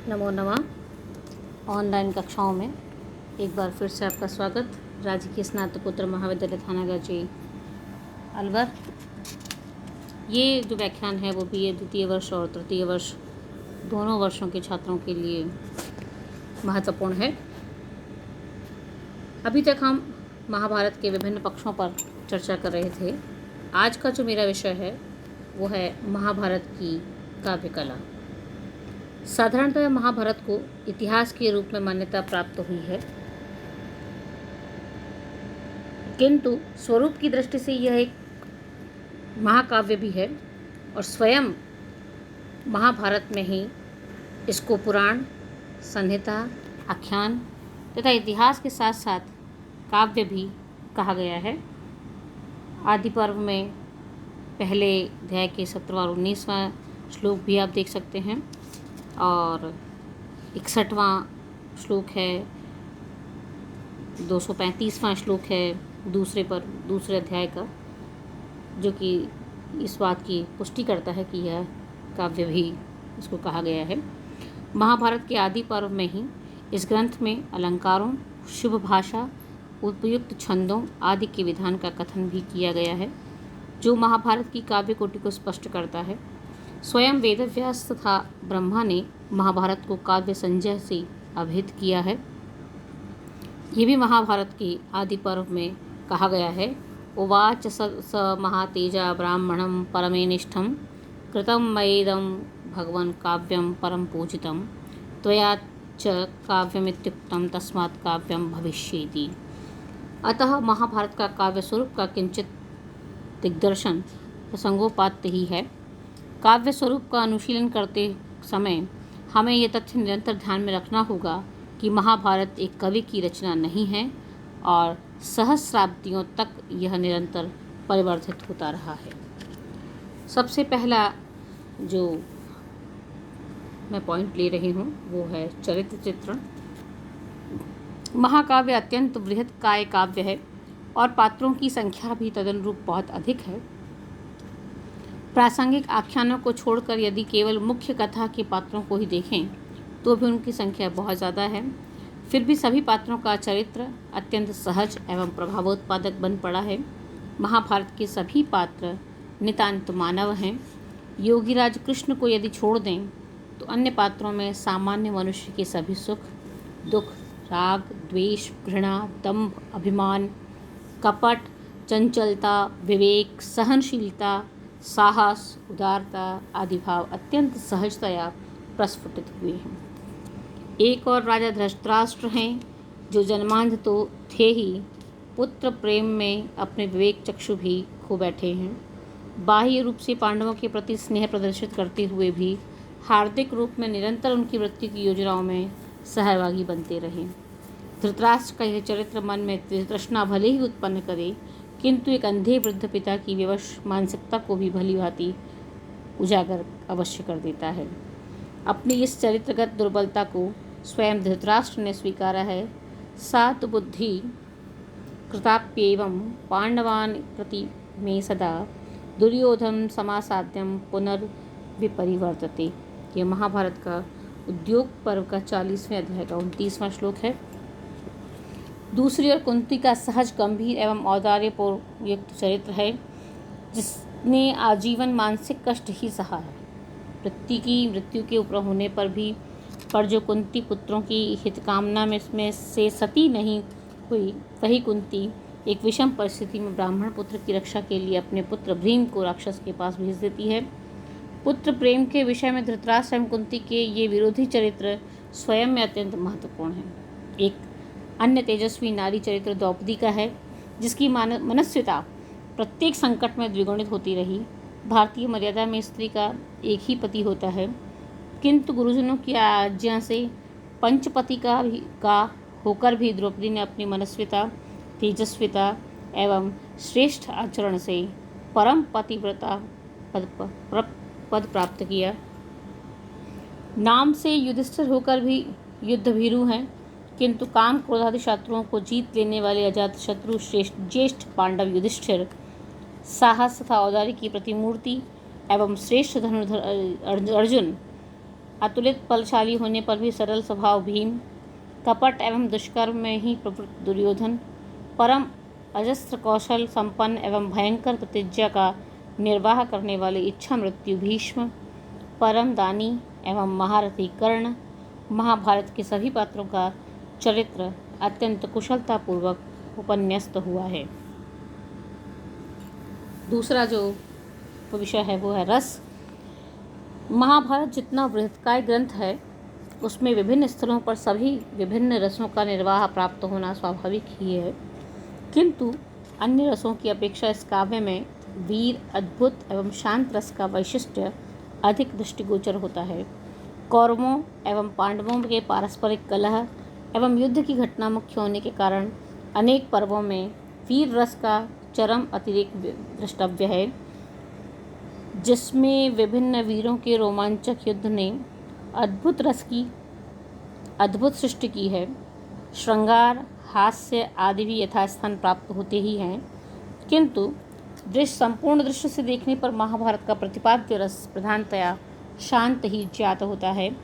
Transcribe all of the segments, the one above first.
नमो नमः। ऑनलाइन कक्षाओं में एक बार फिर से आपका स्वागत। राजकीय स्नातकोत्तर महाविद्यालय थानागाजी अलवर। ये जो व्याख्यान है वो बीए द्वितीय वर्ष और तृतीय वर्ष दोनों वर्षों के छात्रों के लिए महत्वपूर्ण है। अभी तक हम महाभारत के विभिन्न पक्षों पर चर्चा कर रहे थे। आज का जो मेरा विषय है वो है महाभारत की काव्य कला। साधारणतः महाभारत को इतिहास के रूप में मान्यता प्राप्त हुई है, किंतु स्वरूप की दृष्टि से यह एक महाकाव्य भी है और स्वयं महाभारत में ही इसको पुराण, संहिता, आख्यान तथा इतिहास के साथ साथ काव्य भी कहा गया है। आदि पर्व में पहले अध्याय के 17वां और 19वां श्लोक भी आप देख सकते हैं और 61वां श्लोक है, 235वां श्लोक है दूसरे अध्याय का, जो कि इस बात की पुष्टि करता है कि यह काव्य भी इसको कहा गया है। महाभारत के आदि पर्व में ही इस ग्रंथ में अलंकारों, शुभ भाषा, उपयुक्त छंदों आदि के विधान का कथन भी किया गया है, जो महाभारत की काव्य कोटि को स्पष्ट करता है। स्वयं वेदव्यास तथा ब्रह्मा ने महाभारत को काव्य संजय से अभिहित किया है। ये भी महाभारत के आदि पर्व में कहा गया है। उवाच स महातेजा ब्राह्मणं परमेनिष्ठं कृतं मयेदं भगवन् काव्यं परम पूजितं त्वया च काव्यमित्युक्तं तस्मात् काव्यं भविष्येति। अतः महाभारत का काव्य स्वरूप का किंचित दिग्दर्शन प्रसंगोपात्य ही है। काव्य स्वरूप का अनुशीलन करते समय हमें यह तथ्य निरंतर ध्यान में रखना होगा कि महाभारत एक कवि की रचना नहीं है और सहस्राब्दियों तक यह निरंतर परिवर्तित होता रहा है। सबसे पहला जो मैं पॉइंट ले रही हूँ वो है चरित्र चित्रण। महाकाव्य अत्यंत बृहत काय काव्य है और पात्रों की संख्या भी तदनुरूप बहुत अधिक है। प्रासंगिक आख्यानों को छोड़कर यदि केवल मुख्य कथा के पात्रों को ही देखें तो भी उनकी संख्या बहुत ज़्यादा है। फिर भी सभी पात्रों का चरित्र अत्यंत सहज एवं प्रभावोत्पादक बन पड़ा है। महाभारत के सभी पात्र नितांत मानव हैं। योगीराज कृष्ण को यदि छोड़ दें तो अन्य पात्रों में सामान्य मनुष्य के सभी सुख, दुख, राग, द्वेष, घृणा, दंभ, अभिमान, कपट, चंचलता, विवेक, सहनशीलता, साहस, उदारता आदि भाव अत्यंत सहजतया प्रस्फुटित हुए हैं। एक और राजा धृतराष्ट्र हैं जो जन्मांध तो थे ही, पुत्र प्रेम में अपने विवेक चक्षु भी खो बैठे हैं। बाह्य रूप से पांडवों के प्रति स्नेह प्रदर्शित करते हुए भी हार्दिक रूप में निरंतर उनकी मृत्यु की योजनाओं में सहभागी बनते रहे। धृतराष्ट्र का यह चरित्र मन में तृष्णा भले ही उत्पन्न करे, किंतु एक अंधे वृद्ध पिता की विवश मानसिकता को भी भली भांति उजागर अवश्य कर देता है। अपनी इस चरित्रगत दुर्बलता को स्वयं धृतराष्ट्र ने स्वीकारा है। सात बुद्धि कृताप्येवं पांडवान् प्रति मे सदा दुर्योधन समासाद्यम पुनर्विपरिवर्तते। यह महाभारत का उद्योग पर्व का 40वें अध्याय का 29वां श्लोक है। दूसरी ओर कुंती का सहज, गंभीर एवं औदार्यपूर्ण युक्त चरित्र है, जिसने आजीवन मानसिक कष्ट ही सहा है। पृथ्वी की मृत्यु के ऊपर होने पर जो कुंती पुत्रों की हितकामना में से सती नहीं हुई, वही कुंती एक विषम परिस्थिति में ब्राह्मण पुत्र की रक्षा के लिए अपने पुत्र भीम को राक्षस के पास भेज देती है। पुत्र प्रेम के विषय में धृतराष्ट्र एवं कुंती के ये विरोधी चरित्र स्वयं में अत्यंत महत्वपूर्ण हैं। एक अन्य तेजस्वी नारी चरित्र द्रौपदी का है, जिसकी मनस्विता प्रत्येक संकट में द्विगुणित होती रही। भारतीय मर्यादा में स्त्री का एक ही पति होता है, किंतु गुरुजनों की आज्ञा से पंचपति का होकर भी द्रौपदी ने अपनी मनस्विता, तेजस्विता एवं श्रेष्ठ आचरण से परम पतिव्रता पद प्राप्त किया। नाम से युधिष्ठिर होकर भी युद्ध भीरु हैं, किंतु काम क्रोधादि शत्रुओं को जीत लेने वाले अजातशत्रु ज्येष्ठ पांडव युधिष्ठिर साहस तथा औदार्य की प्रतिमूर्ति एवं श्रेष्ठ धनुर्धर अर्जुन अतुलित बलशाली होने पर भी सरल स्वभाव भीम, कपट एवं दुष्कर्म में ही प्रवृत्त दुर्योधन, परम अजस्त्र कौशल संपन्न एवं भयंकर प्रतिज्ञा का निर्वाह करने वाले इच्छा मृत्यु भीष्म, परम दानी एवं महारथी कर्ण। महाभारत के सभी पात्रों का चरित्र अत्यंत कुशलतापूर्वक उपन्यस्त हुआ है। दूसरा जो विषय है वो है रस। महाभारत जितना बृहत्काय ग्रंथ है उसमें विभिन्न स्थलों पर सभी विभिन्न रसों का निर्वाह प्राप्त होना स्वाभाविक ही है, किंतु अन्य रसों की अपेक्षा इस काव्य में वीर, अद्भुत एवं शांत रस का वैशिष्ट्य अधिक दृष्टिगोचर होता है। कौरवों एवं पांडवों के पारस्परिक कलह एवं युद्ध की घटना मुख्य होने के कारण अनेक पर्वों में वीर रस का चरम अतिरेक द्रष्टव्य है, जिसमें विभिन्न वीरों के रोमांचक युद्ध ने अद्भुत रस की अद्भुत सृष्टि की है। श्रृंगार, हास्य आदि भी यथास्थान प्राप्त होते ही हैं, किंतु संपूर्ण दृश्य से देखने पर महाभारत का प्रतिपाद्य रस प्रधानतया शांत ही ज्ञात होता है।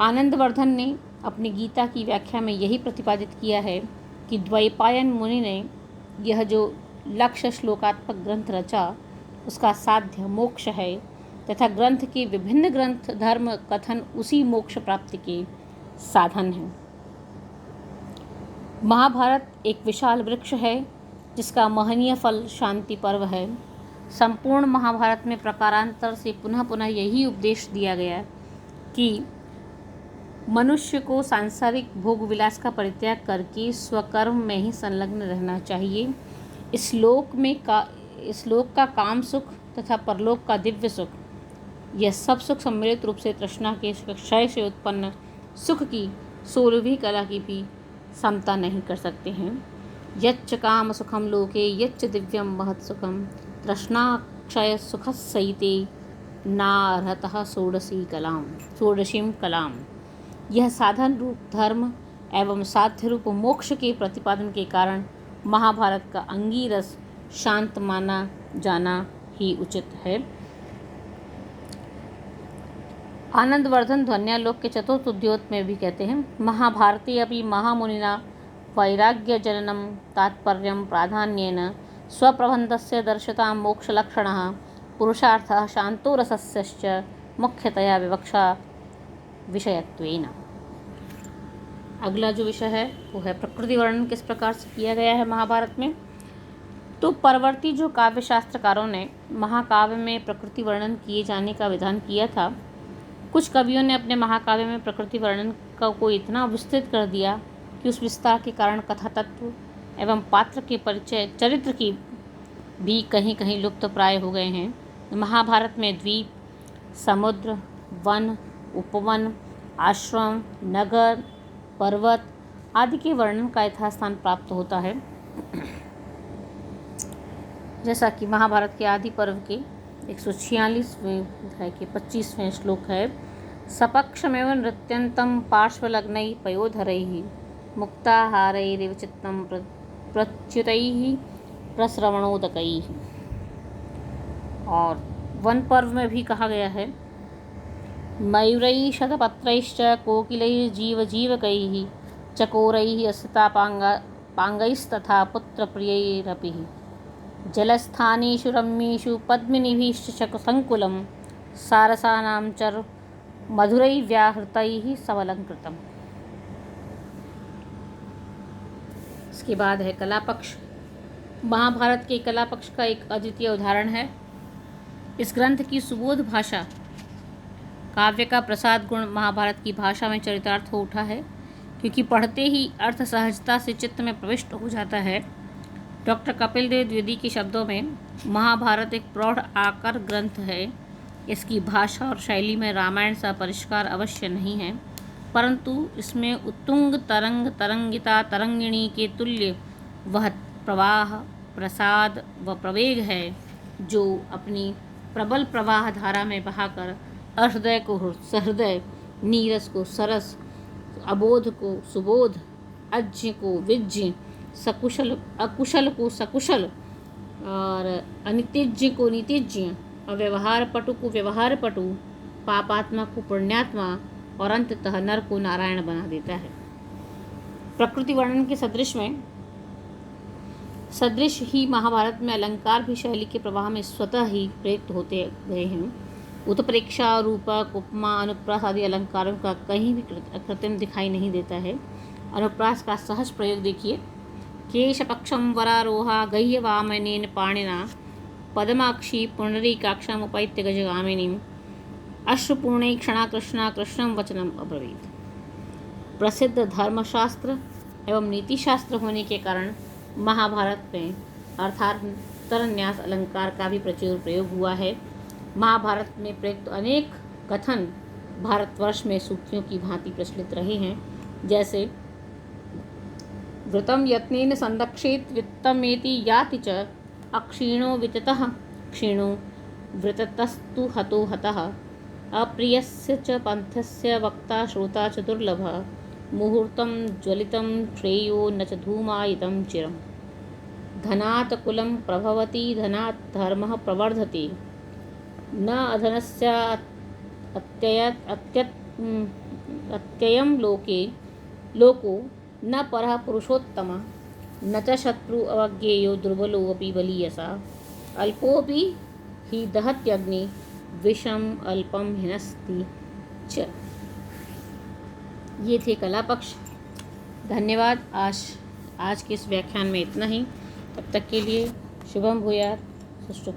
आनंदवर्धन ने अपनी गीता की व्याख्या में यही प्रतिपादित किया है कि द्वैपायन मुनि ने यह जो लक्ष्य श्लोकात्मक ग्रंथ रचा उसका साध्य मोक्ष है, तथा ग्रंथ के विभिन्न ग्रंथ धर्म कथन उसी मोक्ष प्राप्ति के साधन हैं। महाभारत एक विशाल वृक्ष है जिसका महनीय फल शांति पर्व है। संपूर्ण महाभारत में प्रकारांतर से पुनः पुनः यही उपदेश दिया गया कि मनुष्य को सांसारिक भोग विलास का परित्याग करके स्वकर्म में ही संलग्न रहना चाहिए। इस लोक का काम सुख तथा परलोक का दिव्य सुख, यह सब सुख सम्मिलित रूप से तृष्णा के क्षय से उत्पन्न सुख की 16वीं कला की भी समता नहीं कर सकते हैं। यच्च काम सुखम लोके यच्च दिव्यम महत् सुखम तृष्णा क्षय सुखस्सैते नार्हतः षोडशीं कलाम। यह साधन रूप धर्म एवं साध्य रूप मोक्ष के प्रतिपादन के कारण महाभारत का अंगीरस शांत माना जाना ही उचित है। आनंदवर्धन ध्वन्यालोक के चतुर्थ उद्योत में भी कहते हैं, महाभारती अपि महामुनिना वैराग्य जननम तात्पर्यम प्राधान्येन स्वप्रबंधस्य दर्शतां मोक्षलक्षणः पुरुषार्थः शांतो रसस्यश्च मुख्यतया विवक्षा विषयत्वेन। अगला जो विषय है वो है प्रकृति वर्णन किस प्रकार से किया गया है महाभारत में। तो परवर्ती जो काव्य शास्त्रकारों ने महाकाव्य में प्रकृति वर्णन किए जाने का विधान किया था, कुछ कवियों ने अपने महाकाव्य में प्रकृति वर्णन को इतना विस्तृत कर दिया कि उस विस्तार के कारण कथा तत्व एवं पात्र के परिचय चरित्र की भी कहीं कहीं लुप्त प्राय हो गए हैं। महाभारत में द्वीप, समुद्र, वन, उपवन, आश्रम, नगर, पर्वत आदि के वर्णन का यथास्थान प्राप्त होता है। जैसा कि महाभारत के आदि पर्व के 146वें अध्याय के 25वें श्लोक है, सपक्षमेव नृत्यन्तं पार्श्वलग्नैः पयोधरैः मुक्ताहारैरिव चित्तं प्रच्युतैः प्रस्रवणोदकैः। और वन पर्व में भी कहा गया है, मयूरैः शतपत्रैश्च कोकिलैर्जीवजीवकैः चकोरैः अस्तापाङ्गैस्तथा पुत्रप्रियैरपि जलस्थानेषु रम्येषु पद्मिनीभिश्च शकुसङ्कुलं सारसानां च मधुरैर्व्याहृतैः समलङ्कृतम्। इसके बाद है कलापक्ष। महाभारत के कलापक्ष का एक अद्वितीय उदाहरण है। इस ग्रंथ की सुबोध भाषा, काव्य का प्रसाद गुण महाभारत की भाषा में चरितार्थ हो उठा है, क्योंकि पढ़ते ही अर्थ सहजता से चित्त में प्रविष्ट हो जाता है। डॉक्टर कपिल देव द्विवेदी के शब्दों में, महाभारत एक प्रौढ़ आकर ग्रंथ है। इसकी भाषा और शैली में रामायण सा परिष्कार अवश्य नहीं है, परंतु इसमें उत्तुंग तरंग तरंगिता तरंगिणी के तुल्य वह प्रवाह, प्रसाद व प्रवेग है जो अपनी प्रबल प्रवाह धारा में बहाकर हृदय को सहृदय, नीरस को सरस, अबोध को सुबोध, अज्ञ को विज्ञ, अकुशल को सकुशल और अनितिज्ञ को नितिज्ञ और व्यवहार पटु को व्यवहार पटु पापात्मा को पुण्यात्मा और अंततः नर को नारायण बना देता है। प्रकृति वर्णन के सदृश ही महाभारत में अलंकार भी शैली के प्रवाह में स्वतः ही प्रयुक्त होते गए हैं। उत्प्रेक्षा, रूपक, उपमा, अनुप्रास आदि अलंकारों का कहीं भी कृत्रिम दिखाई नहीं देता है। अनुप्रास का सहज प्रयोग देखिए। केशपक्षम वरारोहा गह्यवामनेन पाणिना पद्माक्षी पुंडरीकाक्षमुपैत्य गजगामिनीं अश्रुपूर्णे क्षणा कृष्णा कृष्णं वचनम अब्रवीत। प्रसिद्ध धर्मशास्त्र एवं नीतिशास्त्र होने के कारण महाभारत में अर्थांतरन्यास अलंकार का भी प्रचुर प्रयोग हुआ है। महाभारत में प्रयुक्त अनेक कथन भारतवर्ष में सूक्तियों की भांति प्रचलित रहे हैं, जैसे व्रतम यत्नेन संदक्षेत वित्तमेति याति च अक्षीणो विततः क्षीणो व्रततस्तु हतो हतः अप्रियस्य च पंथस्य वक्ता श्रोता च दुर्लभः मुहूर्तं ज्वलितं श्रेयो न च धूमायितं चिरम् धनात् कुलं प्रभवति धनात् धर्मः प्रवर्धते न अधनस्य अत्ययं लोको न परः पुरुषोत्तम न च शत्रु अवज्ञेयो दुर्बलोऽपि बलीयसा अल्पोऽपि हि दहत्यग्नि विषम अल्पम हिनस्ति च। ये थे कला पक्ष। धन्यवाद। आज के इस व्याख्यान में इतना ही। तब तक के लिए शुभम भूयात्। सुष्ठु।